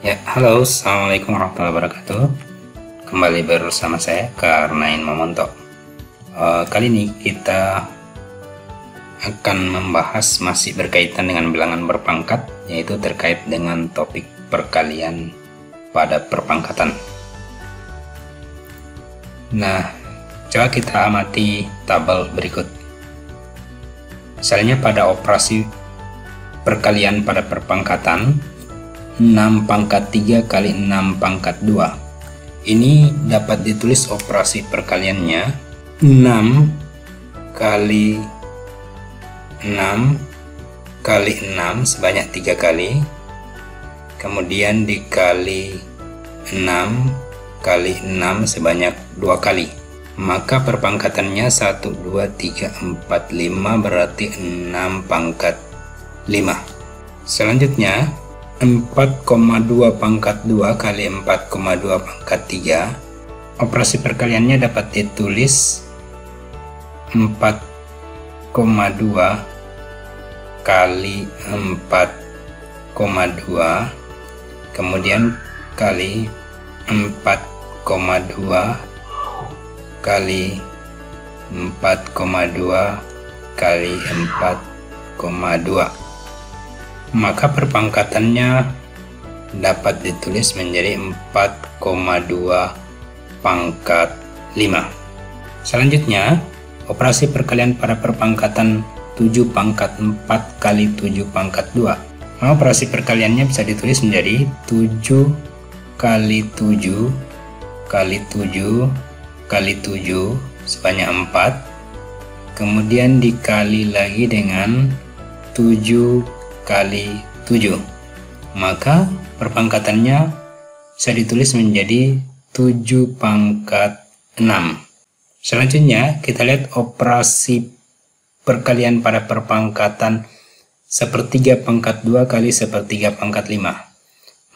Ya, halo, assalamualaikum warahmatullahi wabarakatuh. Kembali bersama saya Karnain Momonto. Kali ini kita akan membahas masih berkaitan dengan bilangan berpangkat, yaitu terkait dengan topik perkalian pada perpangkatan. Nah, coba kita amati tabel berikut. Misalnya pada operasi perkalian pada perpangkatan 6 pangkat 3 kali 6 pangkat 2. Ini dapat ditulis operasi perkaliannya 6 kali 6 kali 6 sebanyak 3 kali, kemudian dikali 6 kali 6 sebanyak 2 kali. Maka perpangkatannya 1, 2, 3, 4, 5 berarti 6 pangkat 5. Selanjutnya 4,2 pangkat 2 kali 4,2 pangkat 3. Operasi perkaliannya dapat ditulis 4,2 kali 4,2 kemudian kali 4,2 kali 4,2 kali 4,2. Maka perpangkatannya dapat ditulis menjadi 4,2 pangkat 5. Selanjutnya, operasi perkalian pada perpangkatan 7 pangkat 4 kali 7 pangkat 2. Maka operasi perkaliannya bisa ditulis menjadi 7 kali 7 kali 7 kali 7 sebanyak 4. Kemudian dikali lagi dengan 7 kali 7, maka perpangkatannya bisa ditulis menjadi 7 pangkat 6. Selanjutnya kita lihat operasi perkalian pada perpangkatan 1/3 pangkat 2 kali 1/3 pangkat 5.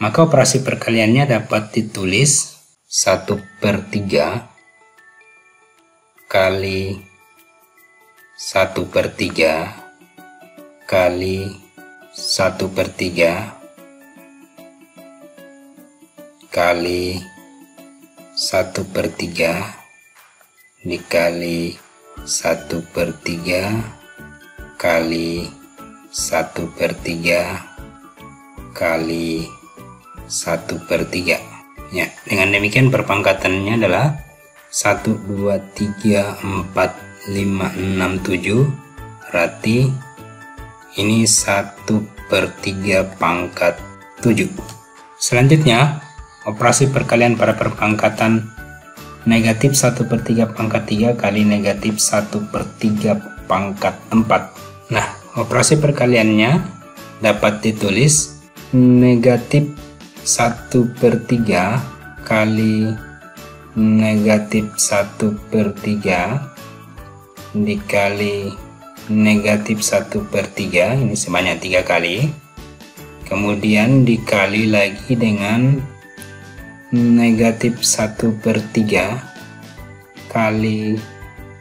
Maka operasi perkaliannya dapat ditulis 1/3 kali 1/3 kali 1/3 kali 1/3 dikali 1/3 kali 1/3 kali 1/3. Ya, dengan demikian perpangkatannya adalah 1, 2, 3, 4, 5, 6, 7. Berarti ini 1/3 pangkat 7. Selanjutnya, operasi perkalian pada perpangkatan negatif 1/3 pangkat 3 kali negatif 1/3 pangkat 4. Nah, operasi perkaliannya dapat ditulis negatif 1/3 kali negatif 1/3 dikali negatif 1/3, ini sebanyak 3 kali, kemudian dikali lagi dengan negatif 1/3 kali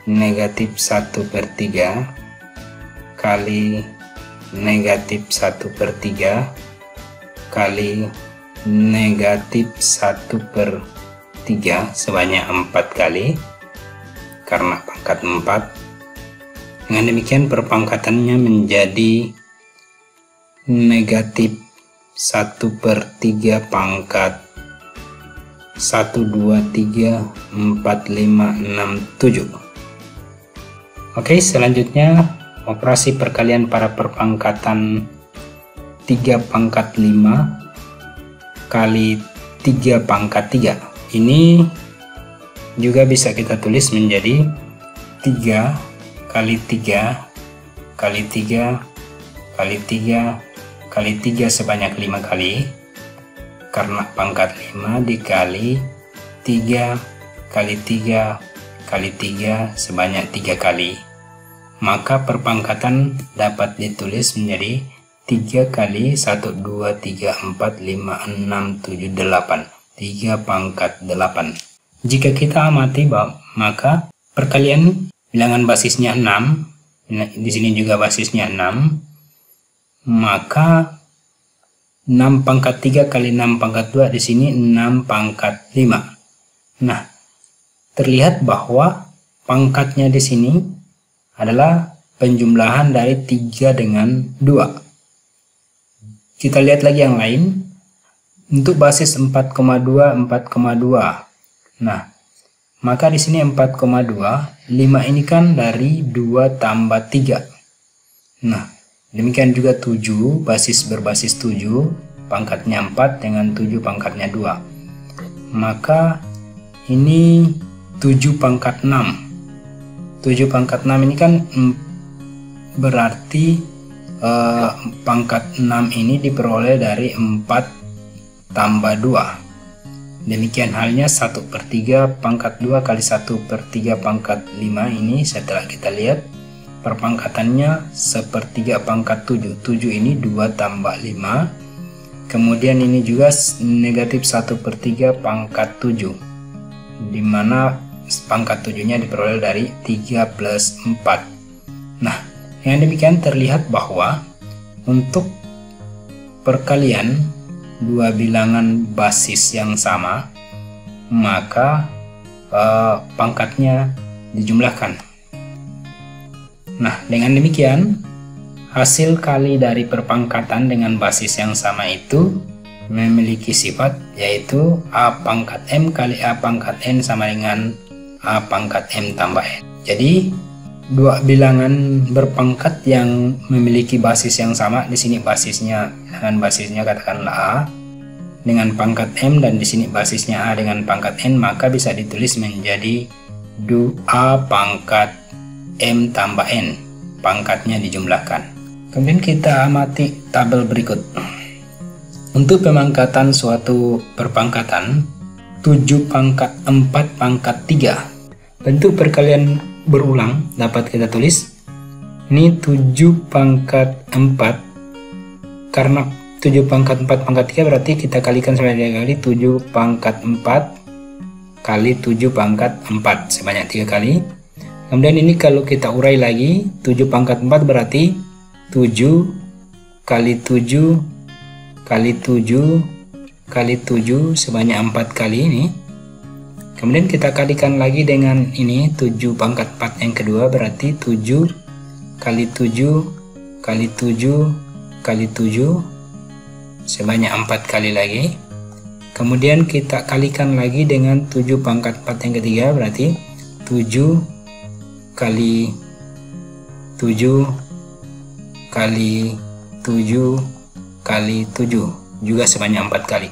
negatif 1/3 kali negatif 1/3 kali negatif 1/3 sebanyak 4 kali karena pangkat 4. Dengan demikian perpangkatannya menjadi negatif 1/3 pangkat 1, 2, 3, 4, 5, 6, 7. Oke, selanjutnya operasi perkalian pada perpangkatan 3 pangkat 5 kali 3 pangkat 3. Ini juga bisa kita tulis menjadi 3 kali 3 kali 3 kali 3 kali 3 sebanyak 5 kali karena pangkat 5 dikali 3 kali 3 kali 3 sebanyak 3 kali. Maka perpangkatan dapat ditulis menjadi 3 kali 1, 2, 3, 4, 5, 6, 7, 8. 3 pangkat 8. Jika kita amati maka perkalian bilangan basisnya 6, di sini juga basisnya 6, maka 6 pangkat 3 kali 6 pangkat 2, di sini 6 pangkat 5. Nah, terlihat bahwa pangkatnya di sini adalah penjumlahan dari 3 dengan 2. Kita lihat lagi yang lain. Untuk basis 4,2, 4,2. Nah, maka di sini 4,2, 5 ini kan dari 2 tambah 3. Nah, demikian juga 7, basis berbasis 7, pangkatnya 4 dengan 7 pangkatnya 2. Maka ini 7 pangkat 6. 7 pangkat 6 ini kan berarti pangkat 6 ini diperoleh dari 4 tambah 2. Demikian halnya 1/3 pangkat 2 kali 1/3 pangkat 5 ini setelah kita lihat perpangkatannya 1/3 pangkat 7. 7 ini 2 tambah 5. Kemudian ini juga negatif 1/3 pangkat 7. Dimana pangkat 7-nya diperoleh dari 3 plus 4. Nah, dengan demikian terlihat bahwa untuk perkalian dua bilangan basis yang sama, maka pangkatnya dijumlahkan. Nah, dengan demikian hasil kali dari perpangkatan dengan basis yang sama itu memiliki sifat, yaitu A pangkat M kali A pangkat N sama dengan A pangkat M tambah N. Jadi dua bilangan berpangkat yang memiliki basis yang sama, di sini basisnya dengan basisnya katakanlah A dengan pangkat M, dan di sini basisnya A dengan pangkat N, maka bisa ditulis menjadi A pangkat M tambah N, pangkatnya dijumlahkan. Kemudian kita amati tabel berikut. Untuk pemangkatan suatu perpangkatan 7 pangkat 4 pangkat 3, bentuk perkalian berulang dapat kita tulis ini 7 pangkat 4, karena 7 pangkat 4 pangkat 3 berarti kita kalikan sebanyak 3 kali. 7 pangkat 4 kali 7 pangkat 4 sebanyak 3 kali. Kemudian ini kalau kita urai lagi, 7 pangkat 4 berarti 7 kali 7 kali 7 kali 7 sebanyak 4 kali ini. Kemudian kita kalikan lagi dengan ini 7 pangkat 4 yang kedua, berarti 7 kali 7 kali 7 kali 7 sebanyak 4 kali lagi. Kemudian kita kalikan lagi dengan 7 pangkat 4 yang ketiga, berarti 7 kali 7 kali 7 kali 7 juga sebanyak 4 kali.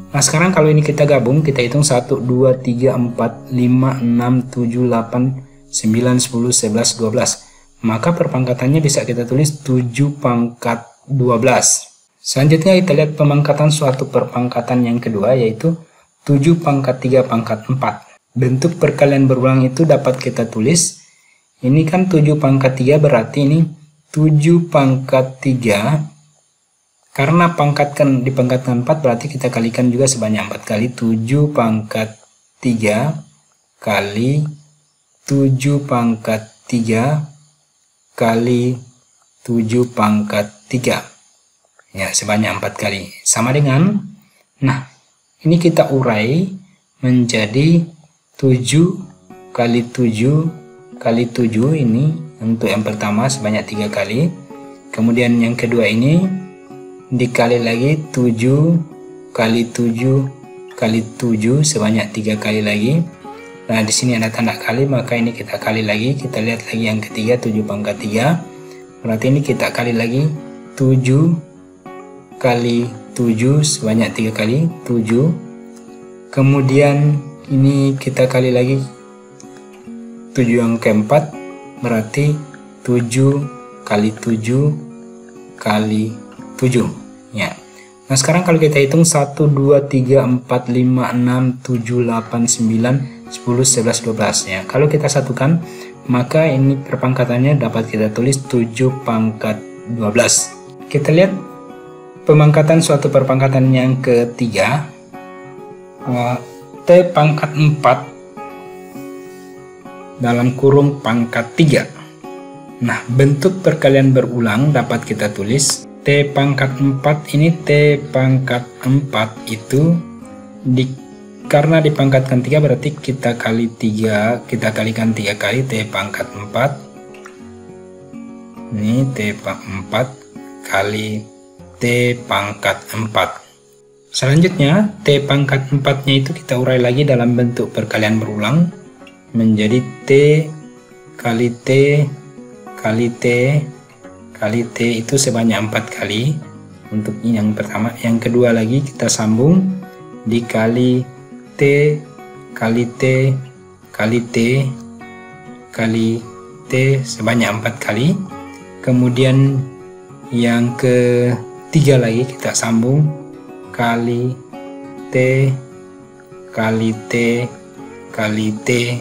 Nah, sekarang kalau ini kita gabung, kita hitung 1, 2, 3, 4, 5, 6, 7, 8, 9, 10, 11, 12. Maka perpangkatannya bisa kita tulis 7 pangkat 12. Selanjutnya kita lihat pemangkatan suatu perpangkatan yang kedua, yaitu 7 pangkat 3 pangkat 4. Bentuk perkalian berulang itu dapat kita tulis, ini kan 7 pangkat 3 berarti ini 7 pangkat 3. Karena dipangkatkan 4 berarti kita kalikan juga sebanyak 4 kali. 7 pangkat 3 kali 7 pangkat 3 kali 7 pangkat 3. Ya, sebanyak 4 kali. Sama dengan, nah ini kita urai menjadi 7 kali 7 kali 7, ini untuk yang pertama sebanyak 3 kali. Kemudian yang kedua ini dikali lagi 7 kali 7 kali 7 sebanyak 3 kali lagi. Nah, di sini ada tanda kali, maka ini kita kali lagi. Kita lihat lagi yang ketiga 7 pangkat 3. Berarti ini kita kali lagi 7 kali 7 sebanyak 3 kali 7. Kemudian ini kita kali lagi 7 yang keempat, berarti 7 kali 7 kali 7 ya. Nah, sekarang kalau kita hitung 1, 2, 3, 4, 5, 6, 7, 8, 9, 10, 11, 12 ya. Kalau kita satukan, maka ini perpangkatannya dapat kita tulis 7 pangkat 12. Kita lihat pemangkatan suatu perpangkatan yang ketiga, T pangkat 4 dalam kurung pangkat 3. Nah, bentuk perkalian berulang dapat kita tulis T pangkat 4 ini T pangkat 4 itu karena dipangkatkan 3 berarti kita kali 3, kita kalikan 3 kali T pangkat 4. Ini T pangkat 4 kali T pangkat 4. Selanjutnya T pangkat 4 nya itu kita urai lagi dalam bentuk perkalian berulang menjadi T kali T kali T kali T itu sebanyak 4 kali untuk ini yang pertama. Yang kedua lagi kita sambung dikali T kali T kali T kali T sebanyak 4 kali. Kemudian yang ketiga lagi kita sambung kali T kali T kali T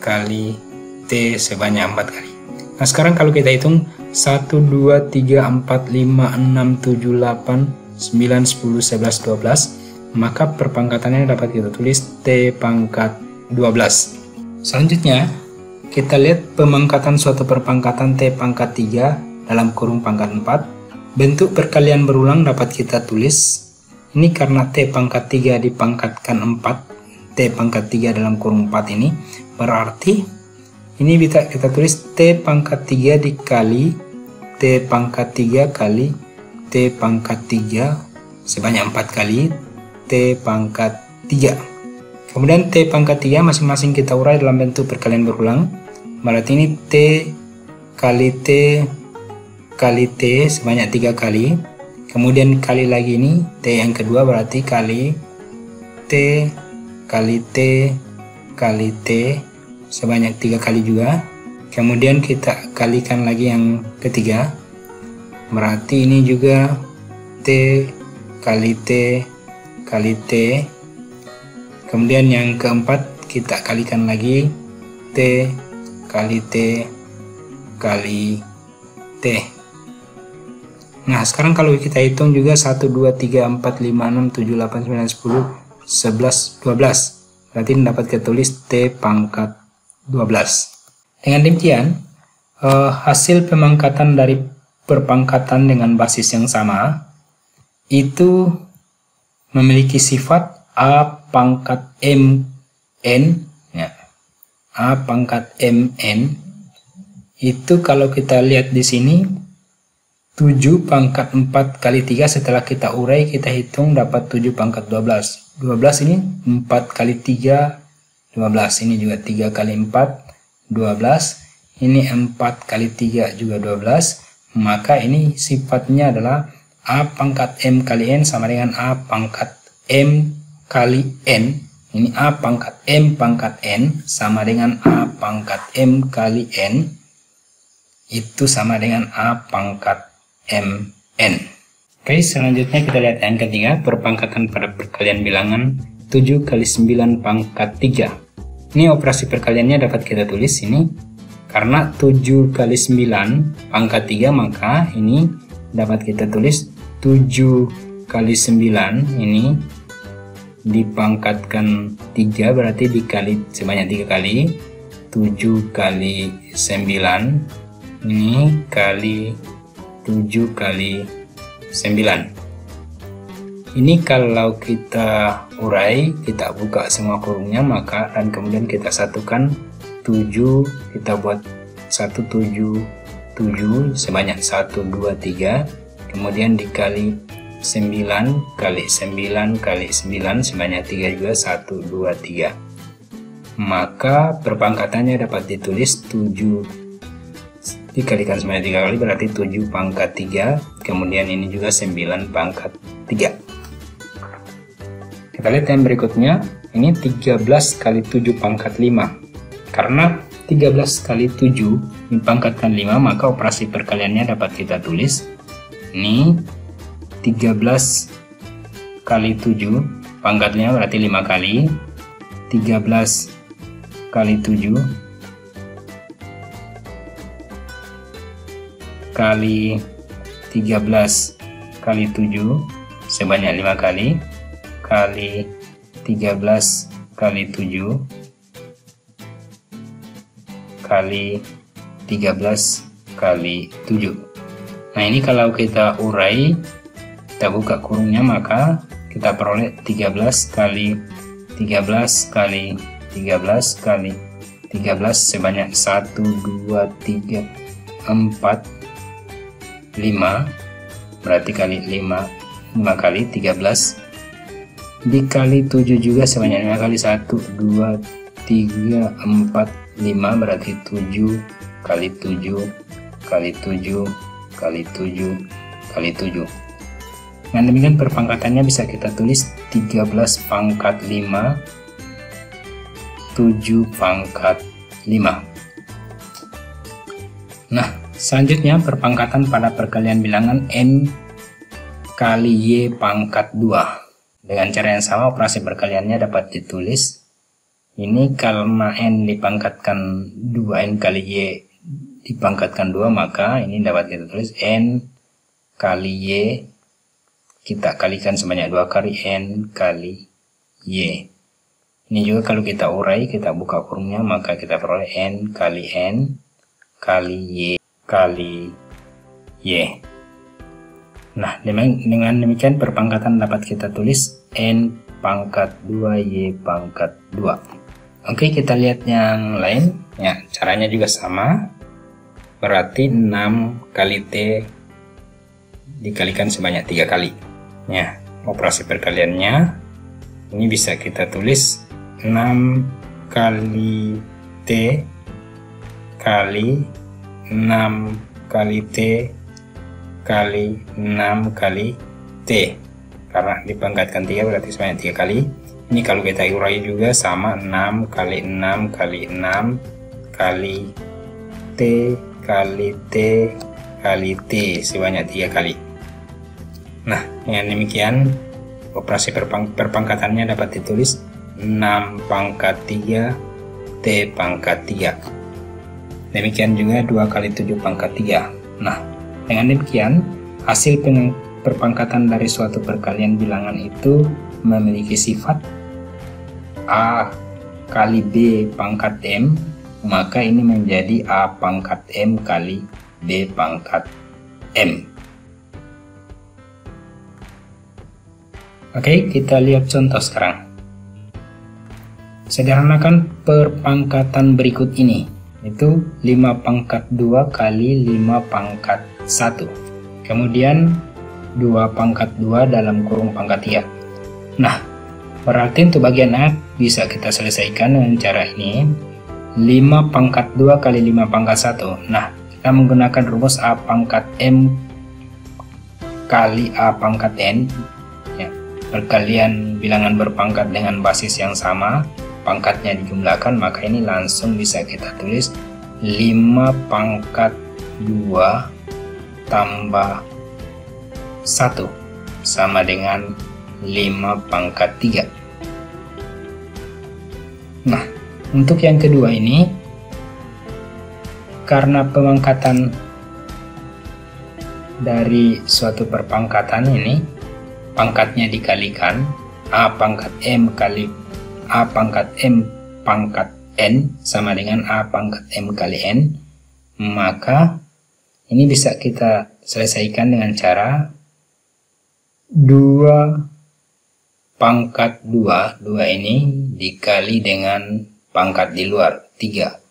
kali T sebanyak 4 kali. Nah sekarang kalau kita hitung 1, 2, 3, 4, 5, 6, 7, 8, 9, 10, 11, 12, maka perpangkatannya dapat kita tulis T pangkat 12. Selanjutnya kita lihat pemangkatan suatu perpangkatan T pangkat 3 dalam kurung pangkat 4. Bentuk perkalian berulang dapat kita tulis. Ini karena T pangkat 3 dipangkatkan 4, T pangkat 3 dalam kurung 4 ini, berarti ini bisa kita tulis T pangkat 3 dikali T pangkat 3 kali T pangkat 3 sebanyak 4 kali T pangkat 3. Kemudian T pangkat 3 masing-masing kita urai dalam bentuk perkalian berulang. Berarti ini T kali T kali T sebanyak 3 kali. Kemudian kali lagi ini T yang kedua berarti kali T kali T kali T sebanyak 3 kali juga. Kemudian kita kalikan lagi yang ketiga, berarti ini juga T kali T kali T. Kemudian yang keempat kita kalikan lagi T kali T kali T. Nah sekarang kalau kita hitung juga 1, 2, 3, 4, 5, 6, 7, 8, 9, 10, 11, 12. Berarti dapat kita tulis T pangkat 12. Dengan demikian hasil pemangkatan dari perpangkatan dengan basis yang sama itu memiliki sifat A pangkat MN ya. A pangkat MN itu kalau kita lihat di sini 7 pangkat 4 kali 3 setelah kita urai kita hitung dapat 7 pangkat 12. 12 ini 4 kali 3 12, ini juga 3 kali 4 12, ini 4 kali 3 juga 12, maka ini sifatnya adalah A pangkat M kali N sama dengan A pangkat M kali N. Ini A pangkat M pangkat N sama dengan A pangkat M kali N itu sama dengan A pangkat MN. Oke, selanjutnya kita lihat yang ketiga, perpangkatan pada perkalian bilangan 7 kali 9 pangkat 3. Ini operasi perkaliannya dapat kita tulis ini karena 7 kali 9 pangkat 3, maka ini dapat kita tulis 7 kali 9 ini dipangkatkan 3 berarti dikali sebanyak 3 kali. 7 kali 9 ini kali 7 kali 9. Ini kalau kita urai, kita buka semua kurungnya, maka dan kemudian kita satukan 7, kita buat 1, 7, 7 sebanyak 1, 2, 3, kemudian dikali 9 kali 9 kali 9 sebanyak 3 juga 1, 2, 3. Maka perpangkatannya dapat ditulis 7 dikalikan sebanyak 3 kali berarti 7 pangkat 3, kemudian ini juga 9 pangkat 3. Kita lihat yang berikutnya, ini 13 kali 7 pangkat 5. Karena 13 kali 7 dipangkatkan 5, maka operasi perkaliannya dapat kita tulis ini 13 kali 7 pangkatnya berarti 5 kali, 13 kali 7 kali 13 kali 7 sebanyak 5 kali kali 13 kali 7 kali 13 kali 7. Nah, ini kalau kita urai, kita buka kurungnya, maka kita peroleh 13 kali 13 kali 13 kali 13 sebanyak 1, 2, 3, 4, 5, berarti kali 5 kali 13 dikali 7 juga sebanyak 5 kali 1, 2, 3, 4, 5, berarti 7 kali 7 kali 7 kali 7 kali 7. Nah, demikian perpangkatannya bisa kita tulis 13 pangkat 5, 7 pangkat 5. Nah, selanjutnya perpangkatan pada perkalian bilangan n kali y pangkat 2. Dengan cara yang sama, operasi perkaliannya dapat ditulis. Ini karena n dipangkatkan 2n kali y dipangkatkan 2, maka ini dapat kita tulis n kali y kita kalikan sebanyak 2 kali n kali y. Ini juga kalau kita urai, kita buka kurungnya, maka kita peroleh n kali y kali y. Nah, dengan demikian perpangkatan dapat kita tulis n pangkat 2 y pangkat 2. Oke, kita lihat yang lain. Ya, caranya juga sama. Berarti 6 kali t dikalikan sebanyak 3 kali. Ya, operasi perkaliannya ini bisa kita tulis 6 kali t kali 6 kali t kali 6 kali t, karena dipangkatkan 3 berarti sebanyak 3 kali. Ini kalau kita urai juga sama, 6 kali 6 kali 6 kali t kali t kali t sebanyak 3 kali. Nah, dengan demikian operasi perpangkatannya dapat ditulis 6 pangkat 3 t pangkat 3. Demikian juga 2 kali 7 pangkat 3. Nah, dengan demikian hasil perpangkatan dari suatu perkalian bilangan itu memiliki sifat A kali B pangkat M, maka ini menjadi A pangkat M kali B pangkat M. Oke, kita lihat contoh sekarang. Sederhanakan perpangkatan berikut ini, itu 5 pangkat 2 kali 5 pangkat 1. Kemudian 2 pangkat 2 dalam kurung pangkat 3. Nah, berarti untuk bagian A bisa kita selesaikan dengan cara ini. 5 pangkat 2 kali 5 pangkat 1. Nah, kita menggunakan rumus A pangkat M kali A pangkat N. Ya, perkalian bilangan berpangkat dengan basis yang sama, pangkatnya dijumlahkan, maka ini langsung bisa kita tulis 5 pangkat 2 tambah 1 sama dengan 5 pangkat 3. Nah, untuk yang kedua ini, karena pemangkatan dari suatu perpangkatan ini, pangkatnya dikalikan, A pangkat M kali A pangkat M pangkat N sama dengan A pangkat M kali N, maka ini bisa kita selesaikan dengan cara 2 pangkat 2 ini dikali dengan pangkat di luar 3,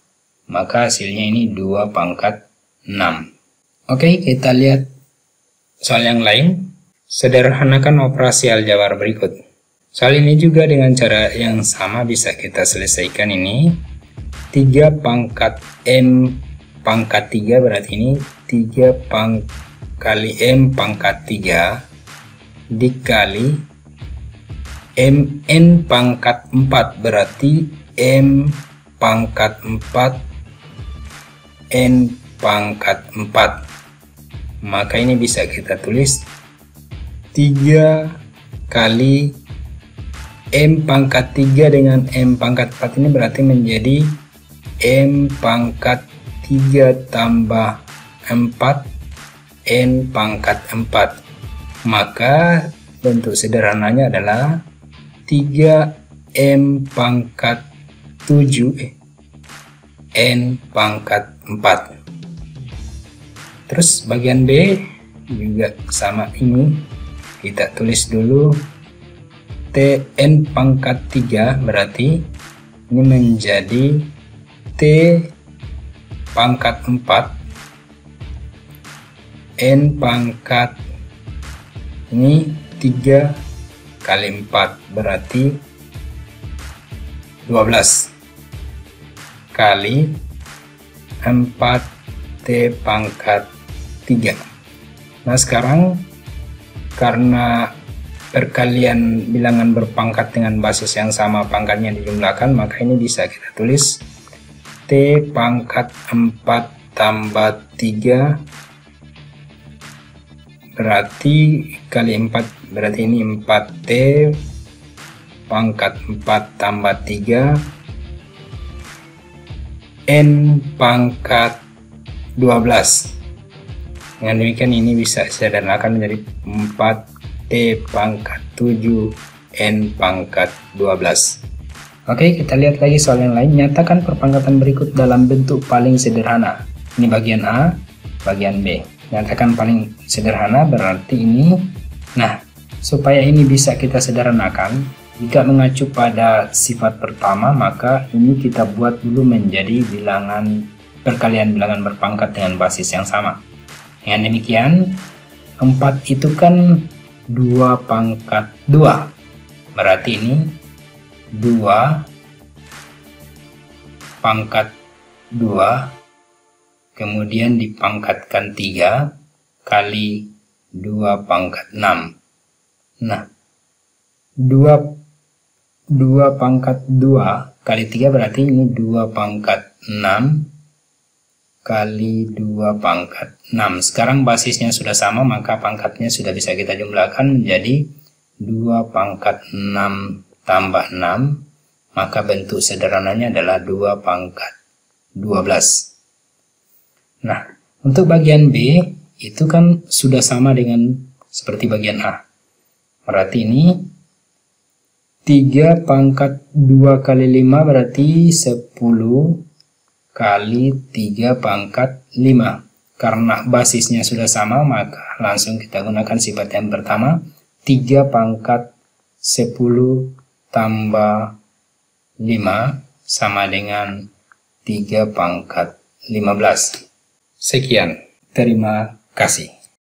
maka hasilnya ini 2 pangkat 6. Oke, kita lihat soal yang lain. Sederhanakan operasi aljabar berikut. Soal ini juga dengan cara yang sama bisa kita selesaikan. Ini 3 pangkat M pangkat 3, berarti ini 3 kali M pangkat 3 dikali MN pangkat 4, berarti M pangkat 4 N pangkat 4. Maka ini bisa kita tulis 3 kali M pangkat 3 dengan M pangkat 4, ini berarti menjadi M pangkat 3 tambah 4 N pangkat 4. Maka bentuk sederhananya adalah 3M pangkat 7 N pangkat 4. Terus bagian B, juga sama ini. Kita tulis dulu Tn pangkat 3, berarti ini menjadi T pangkat 4 N pangkat ini 3 kali 4 berarti 12 kali 4 T pangkat 3. Nah sekarang karena perkalian bilangan berpangkat dengan basis yang sama pangkatnya dijumlahkan, maka ini bisa kita tulis T pangkat 4 tambah 3 berarti kali 4, berarti ini 4T pangkat 4 tambah 3 N pangkat 12. Dengan demikian ini bisa disederhanakan menjadi 4T pangkat 7 N pangkat 12. Oke, kita lihat lagi soal yang lain. Nyatakan perpangkatan berikut dalam bentuk paling sederhana. Ini bagian A, bagian B. Nyatakan paling sederhana berarti ini. Nah, supaya ini bisa kita sederhanakan, jika mengacu pada sifat pertama, maka ini kita buat dulu menjadi bilangan perkalian bilangan berpangkat dengan basis yang sama. Dengan demikian, 4 itu kan 2 pangkat 2. Berarti ini 2 pangkat 2 kemudian dipangkatkan 3 kali 2 pangkat 6. Nah, 2 pangkat 2 kali 3 berarti ini 2 pangkat 6 kali 2 pangkat 6. Sekarang basisnya sudah sama, maka pangkatnya sudah bisa kita jumlahkan menjadi 2 pangkat 6 tambah 6, maka bentuk sederhananya adalah 2 pangkat 12. Nah, untuk bagian B itu kan sudah sama dengan seperti bagian A. Berarti ini 3 pangkat 2 kali 5 berarti 10 kali 3 pangkat 5. Karena basisnya sudah sama, maka langsung kita gunakan sifat yang pertama. 3 pangkat 10 tambah 5 sama dengan 3 pangkat 15. Sekian, terima kasih.